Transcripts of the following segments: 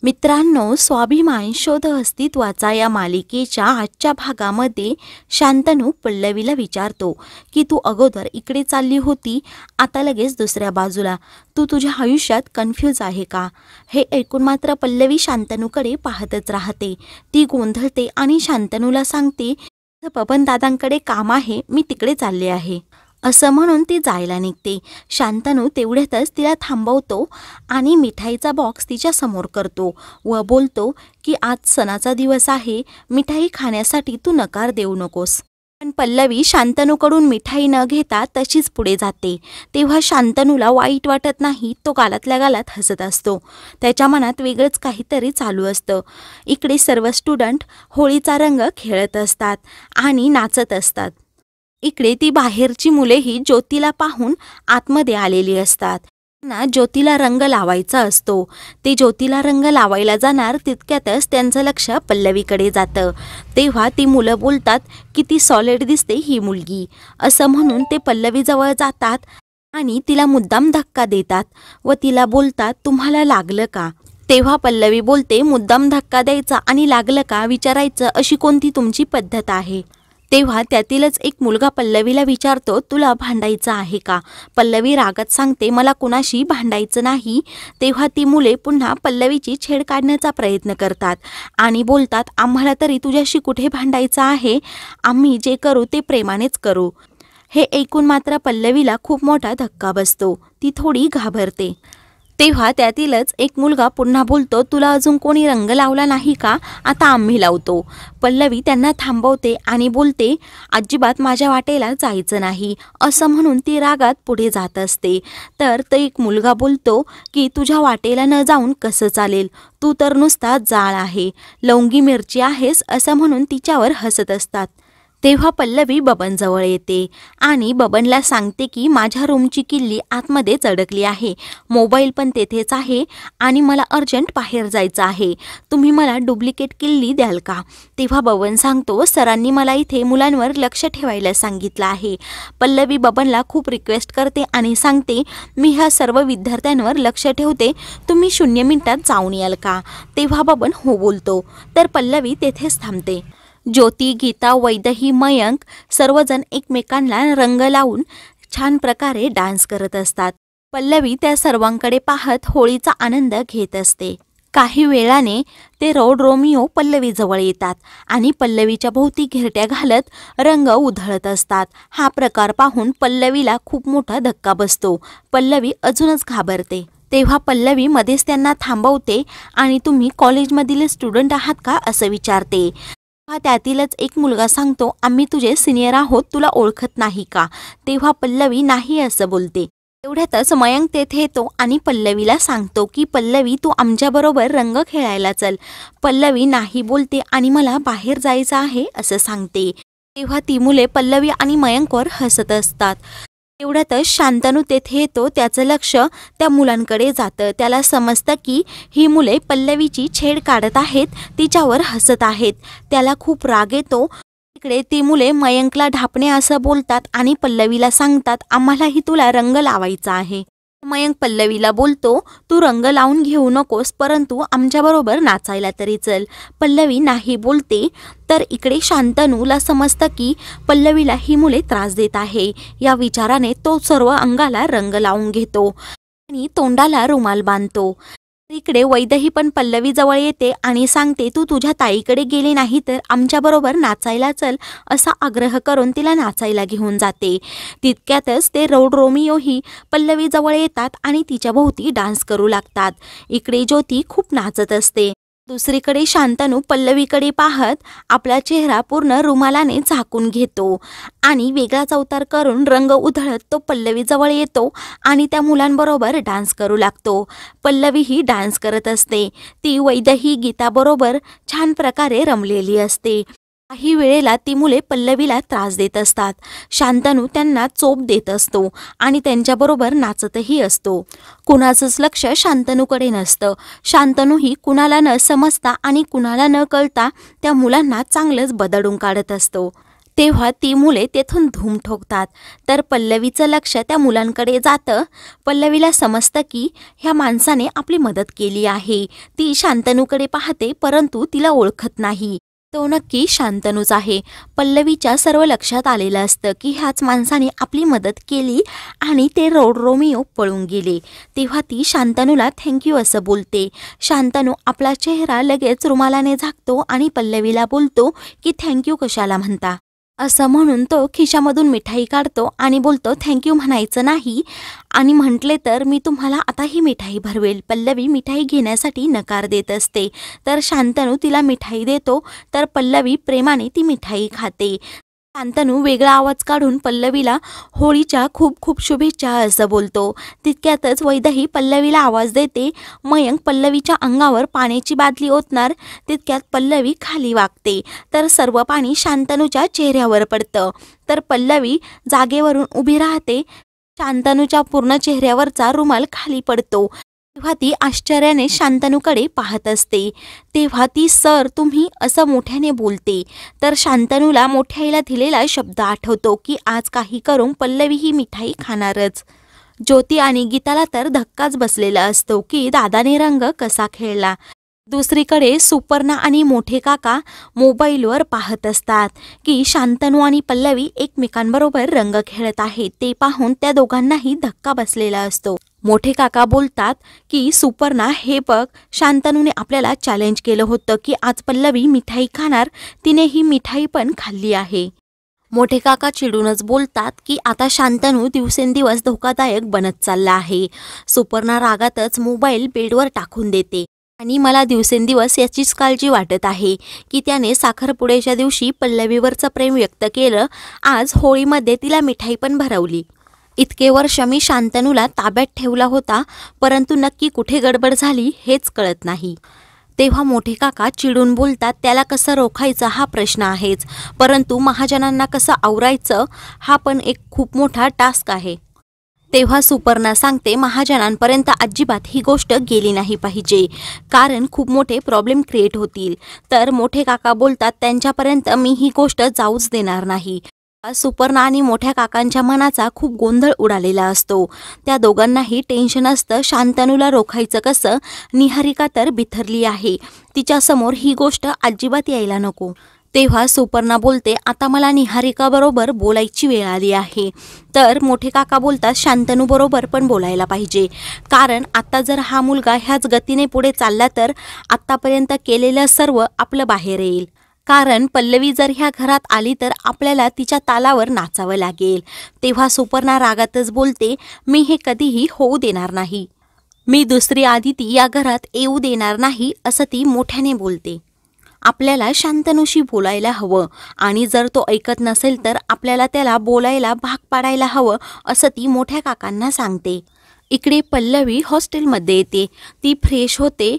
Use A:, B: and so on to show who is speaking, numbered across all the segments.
A: मित्रांनो, स्वाभिमान शोध अस्तित्वाचा या मालिकेच्या आजच्या भागामध्ये शांतनू पल्लवीला विचारतो की तू अगोदर इकडे चालली होती, आता लगेच दुसऱ्या बाजूला. तू तुझ्या आयुष्यात कन्फ्यूज आहे का? हे ऐकून मात्र पल्लवी शांतनूकडे पाहतच राहते. ती गोंधळते आणि शांतनूला सांगते, बबन दादांकडे काम आहे, मी तिकडे चालले आहे असं म्हणून ती जायला निघते. शांतनू तेवढ्यातच तिला थांबवतो आणि मिठाईचा बॉक्स तिच्या समोर करतो व बोलतो की आज सणाचा दिवस आहे, मिठाई खाण्यासाठी तू नकार देऊ नकोस. पण पल्लवी शांतनूकडून मिठाई न घेता तशीच पुढे जाते. तेव्हा शांतनूला वाईट वाटत नाही, तो गालातल्या गालात हसत असतो. त्याच्या मनात वेगळंच काहीतरी चालू असतं. इकडे सर्व स्टुडंट होळीचा रंग खेळत असतात आणि नाचत असतात. इकडे ती बाहेरची मुलेही ज्योतीला पाहून आतमध्ये आलेली असतात. त्यांना ज्योतीला रंग लावायचा असतो. ते ज्योतीला रंग लावायला जाणार तितक्यातच त्यांचं लक्ष पल्लवीकडे जातं. तेव्हा ती मुलं बोलतात, किती सॉलिड दिसते ही मुलगी, असं म्हणून ते पल्लवीजवळ जातात आणि तिला मुद्दाम धक्का देतात व तिला बोलतात, तुम्हाला लागलं का? तेव्हा पल्लवी बोलते, मुद्दाम धक्का द्यायचा आणि लागलं का विचारायचं अशी कोणती तुमची पद्धत आहे? तेव्हा त्यातीलच एक मुलगा पल्लवीला विचारतो, तुला भांडायचं आहे का? पल्लवी रागात सांगते, मला कुणाशी भांडायचं नाही. तेव्हा ती मुले पुन्हा पल्लवीची छेड काढण्याचा प्रयत्न करतात आणि बोलतात, आम्हाला तरी तुझ्याशी कुठे भांडायचं आहे, आम्ही जे करू ते प्रेमानेच करू. हे ऐकून मात्र पल्लवीला खूप मोठा धक्का बसतो. ती थोडी घाबरते. तेव्हा त्यातीलच एक मुलगा पुन्हा बोलतो, तुला अजून कोणी रंग लावला नाही का? आता आम्ही लावतो. पल्लवी त्यांना थांबवते आणि बोलते, अजिबात माझ्या वाटेला जायचं नाही, असं म्हणून ती रागात पुढे जात असते. तर तो एक मुलगा बोलतो की तुझ्या वाटेला न जाऊन कसं चालेल, तू तर नुसता जाळ आहे, लवंगी मिरची आहेस, असं म्हणून तिच्यावर हसत असतात. तेव्हा पल्लवी बबनजवळ येते आणि बबनला सांगते की माझ्या रूमची किल्ली आतमध्येच अडकली आहे, मोबाईल पण तेथेच आहे आणि मला अर्जंट बाहेर जायचं आहे, तुम्ही मला डुप्लिकेट किल्ली द्याल का? तेव्हा बबन सांगतो, सरांनी मला इथे मुलांवर लक्ष ठेवायला सांगितलं आहे. पल्लवी बबनला खूप रिक्वेस्ट करते आणि सांगते, मी ह्या सर्व विद्यार्थ्यांवर लक्ष ठेवते, तुम्ही 0 मिनिटात जाऊन याल का? तेव्हा बबन हो बोलतो. तर पल्लवी तेथेच थांबते. ज्योती, गीता, वैदही, मयंक सर्वजण एकमेकांना रंग लावून छान प्रकारे डान्स करत असतात. पल्लवी त्या सर्वांकडे पाहत होळीचा आनंद घेत असते. काही वेळाने ते रोड रोमिओ पल्लवीजवळ येतात आणि पल्लवीच्या भोवती घिरट्या घालत रंग उधळत असतात. हा प्रकार पाहून पल्लवीला खूप मोठा धक्का बसतो. पल्लवी अजूनच घाबरते. तेव्हा पल्लवी मध्येच त्यांना थांबवते आणि तुम्ही कॉलेजमधील स्टुडंट आहात का असं विचारते. त्यातीलच एक मुलगा सांगतो, आम्ही तुझे सिनियर आहोत, तुला ओळखत नाही का? तेव्हा पल्लवी नाही असं बोलते. तेवढ्यातच मयंक तेथे येतो आणि पल्लवीला सांगतो की पल्लवी तू आमच्याबरोबर रंग खेळायला चल. पल्लवी नाही बोलते आणि मला बाहेर जायचं आहे असं सांगते. तेव्हा ती मुले पल्लवी आणि मयंकवर हसत असतात. तेवढ्यातच शांतनू तेथे येतो. त्याचं लक्ष त्या मुलांकडे जातं. त्याला समजतं की ही मुले पल्लवीची छेड काढत आहेत, तिच्यावर हसत आहेत. त्याला खूप राग येतो. इकडे ती मुले मयंकला ढापणे असं बोलतात आणि पल्लवीला सांगतात, आम्हालाही तुला रंग लावायचा आहे. मयंक पल्लवीला बोलतो, तू रंग लावून घेऊ नकोस, परंतु आमच्याबरोबर नाचायला तरी चल. पल्लवी नाही बोलते. तर इकडे शांतनूला समजतं की पल्लवीला ही मुले त्रास देत आहे. या विचाराने तो सर्व अंगाला रंग लावून घेतो आणि तोंडाला रुमाल बांधतो. इकडे वैदही पण पल्लवीजवळ येते आणि सांगते, तू तुझ्या ताईकडे गेली नाही तर आमच्याबरोबर नाचायला चल, असा आग्रह करून तिला नाचायला घेऊन जाते. तितक्यातच ते रोड रोमिओही पल्लवीजवळ येतात आणि तिच्या भोवती डान्स करू लागतात. इकडे ज्योती खूप नाचत असते. दुसरीकडे शांतनू पल्लवीकडे पाहत आपला चेहरा पूर्ण रुमालाने झाकून घेतो आणि वेगळाच अवतार करून रंग उधळत तो पल्लवीजवळ येतो आणि त्या मुलांबरोबर डान्स करू लागतो. पल्लवीही डान्स करत असते. ती वैदही, गीताबरोबर छान प्रकारे रमलेली असते. काही वेळेला ती मुले पल्लवीला त्रास देत असतात. शांतनू त्यांना चोप देत असतो आणि त्यांच्याबरोबर नाचतही असतो. कुणाचंच लक्ष शांतनूकडे नसतं. शांतनूही कुणाला न समजता आणि कुणाला न कळता त्या मुलांना चांगलंच बदडून काढत असतो. तेव्हा ती मुले तेथून धूम ठोकतात. तर पल्लवीचं लक्ष त्या मुलांकडे जातं. पल्लवीला समजतं की ह्या माणसाने आपली मदत केली आहे. ती शांतनूकडे पाहते, परंतु तिला ओळखत नाही. तो नक्की शांतनूच आहे. पल्लवीच्या सर्व लक्षात आलेलं असतं की ह्याच माणसाने आपली मदत केली आणि ते रोमिओ पळून गेले. तेव्हा ती शांतनूला थँक्यू असं बोलते. शांतनू आपला चेहरा लगेच रुमालाने झाकतो आणि पल्लवीला बोलतो की थँक्यू कशाला म्हणता. असं म्हणून तो खिशामधून मिठाई काढतो आणि बोलतो थँक्यू म्हणायचं नाही, आणि म्हटले तर मी तुम्हाला आता ही मिठाई भरवेल. पल्लवी मिठाई घेण्यासाठी नकार देत असते. तर शांतनू तिला मिठाई देतो. तर पल्लवी प्रेमाने ती मिठाई खाते. शांतनू वेगळा आवाज काढून पल्लवीला होळीच्या खूप खूप शुभेच्छा असं बोलतो. तितक्यातच वैदेही पल्लवीला आवाज देते. मयंक पल्लवीच्या अंगावर पाण्याची बादली ओतणार तितक्यात पल्लवी खाली वाकते. तर सर्व पाणी शांतनूच्या चेहऱ्यावर पडतं. तर पल्लवी जागेवरून उभी राहते. शांतनूच्या पूर्ण चेहऱ्यावरचा रुमाल खाली पडतो. तेव्हा ती आश्चर्याने शांतनूकडे पाहत असते. तेव्हा ती सर तुम्ही असं मोठ्याने बोलते. तर शांतनूला मोठ्या दिलेला शब्द आठवतो की आज काही करून पल्लवी ही मिठाई खाणारच. ज्योती आणि गीताला तर धक्काच बसलेला असतो की दादाने रंग कसा खेळला. दुसरीकडे सुपर्णा आणि मोठे काका मोबाईलवर पाहत असतात की शांतनू आणि पल्लवी एकमेकांबरोबर रंग खेळत आहेत. ते पाहून त्या दोघांनाही धक्का बसलेला असतो. मोठे काका बोलतात की सुपर्णा हे बघ, शांतनूने आपल्याला चॅलेंज केलं होतं की आज पल्लवी मिठाई खाणार, तिने ही मिठाई पण खाल्ली आहे. मोठे काका चिडूनच बोलतात की आता शांतनू दिवसेंदिवस धोकादायक बनत चालला आहे. सुपर्णा रागातच मोबाईल बेडवर टाकून देते. आणि मला दिवसेंदिवस याचीच काळजी वाटत आहे की त्याने साखरपुड्याच्या दिवशी पल्लवीवरचं प्रेम व्यक्त केलं, आज होळीमध्ये तिला मिठाई पण भरवली. इतके वर्ष मी शांतनूला ताब्यात ठेवला होता, परंतु नक्की कुठे गडबड झाली हेच कळत नाही. तेव्हा मोठे काका चिडून बोलतात त्याला कसं रोखायचं हा प्रश्न आहेच, परंतु महाजनांना कसं आवरायचं हा पण एक खूप मोठा टास्क आहे. तेव्हा सुपर्णा सांगते महाजनांपर्यंत अजिबात ही गोष्ट गेली नाही पाहिजे, कारण खूप मोठे प्रॉब्लेम क्रिएट होतील. तर मोठे काका बोलतात त्यांच्यापर्यंत मी ही गोष्ट जाऊच देणार नाही. सुपर्णा आणि मोठ्या काकांच्या मनाचा खूप गोंधळ उडालेला असतो. त्या दोघांनाही टेन्शन असतं शांतनूला रोखायचं कसं. निहारिका तर बिथरली आहे, तिच्यासमोर ही गोष्ट अजिबात यायला नको. तेव्हा सुपर्णा बोलते आता मला निहारिका बरोबर बोलायची वेळ आली आहे. तर मोठे काका बोलतात शांतनू बरोबर पण बोलायला पाहिजे, कारण आता जर हा मुलगा ह्याच गतीने पुढे चालला तर आत्तापर्यंत केलेलं सर्व आपलं बाहेर येईल. कारण पल्लवी जर ह्या घरात आली तर आपल्याला तिच्या तालावर नाचावं लागेल. तेव्हा सुपर्णा रागातच बोलते मी हे कधीही होऊ देणार नाही, मी दुसरी आदिती या घरात येऊ देणार नाही असं ती मोठ्याने बोलते. आपल्याला शांतनूशी बोलायला हवं आणि जर तो ऐकत नसेल तर आपल्याला त्याला बोलायला भाग पाडायला हवं असं ती मोठ्या काकांना सांगते. इकडे पल्लवी हॉस्टेलमध्ये येते. ती फ्रेश होते.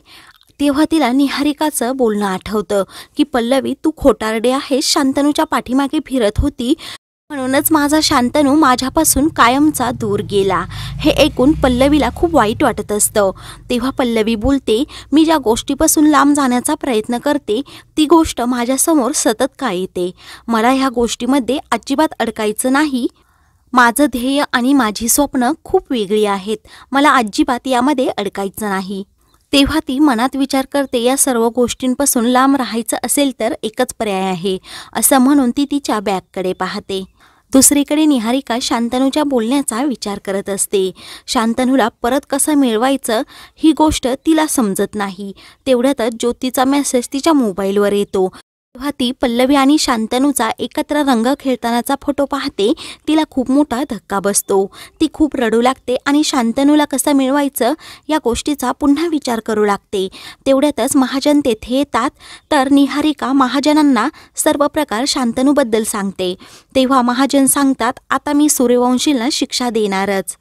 A: तेव्हा तिला निहारिकाचं बोलणं आठवतं की पल्लवी तू खोटारडे आहेस, शांतनूच्या पाठीमागे फिरत होती म्हणूनच माझा शांतनू माझ्यापासून कायमचा दूर गेला. हे ऐकून पल्लवीला खूप वाईट वाटत असतं. तेव्हा पल्लवी बोलते मी ज्या गोष्टीपासून लांब जाण्याचा प्रयत्न करते ती गोष्ट माझ्यासमोर सतत का येते. मला ह्या गोष्टीमध्ये अजिबात अडकायचं नाही. माझं ध्येय आणि माझी स्वप्न खूप वेगळी आहेत. मला अजिबात यामध्ये अडकायचं नाही. तेव्हा ती मनात विचार करते या सर्व गोष्टींपासून लांब राहायचं असेल तर एकच पर्याय आहे असं म्हणून ती तिच्या बॅगकडे पाहते. दुसरीकडे निहारिका शांतनूच्या बोलण्याचा विचार करत असते. शांतनूला परत कसं मिळवायचं ही गोष्ट तिला समजत नाही. तेवढ्यातच ज्योतीचा मेसेज तिच्या मोबाईलवर येतो. तेव्हा ती पल्लवी आणि शांतनूचा एकत्र रंग खेळतानाचा फोटो पाहते. तिला खूप मोठा धक्का बसतो. ती खूप रडू लागते आणि शांतनूला कसं मिळवायचं या गोष्टीचा पुन्हा विचार करू लागते. तेवढ्यातच महाजन तेथे येतात. तर निहारिका महाजनांना सर्व प्रकार शांतनूबद्दल सांगते. तेव्हा महाजन सांगतात आता मी सूर्यवंशीला शिक्षा देणारच.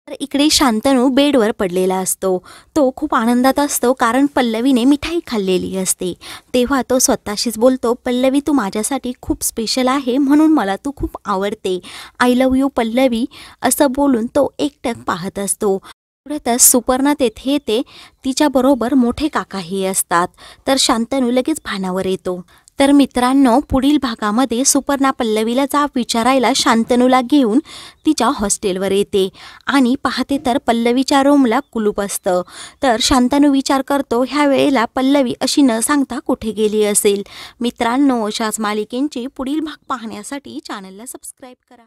A: तर इकडे शांतनू बेडवर पडलेला असतो. तो खूप आनंदात असतो कारण पल्लवीने मिठाई खाल्लेली असते. तेव्हा तो स्वतःशीच बोलतो पल्लवी तू माझ्यासाठी खूप स्पेशल आहे म्हणून मला तू खूप आवडते. आय लव्ह यू पल्लवी असं बोलून तो एकटक पाहत असतो. तेवढ्यातच सुपर्णा तेथे येते. तिच्याबरोबर मोठे काकाही असतात. तर शांतनू लगेच भानावर येतो. तर मित्रांनो, पुढील भागामध्ये सुपर्णा पल्लवीला जाब विचारायला शांतनूला घेऊन तिच्या हॉस्टेलवर येते आणि पाहते तर पल्लवीच्या रूमला कुलूप असतं. तर शांतनू विचार करतो ह्या वेळेला पल्लवी अशी न सांगता कुठे गेली असेल. मित्रांनो, अशाच मालिकेंचे पुढील भाग पाहण्यासाठी चॅनलला सबस्क्राईब करा.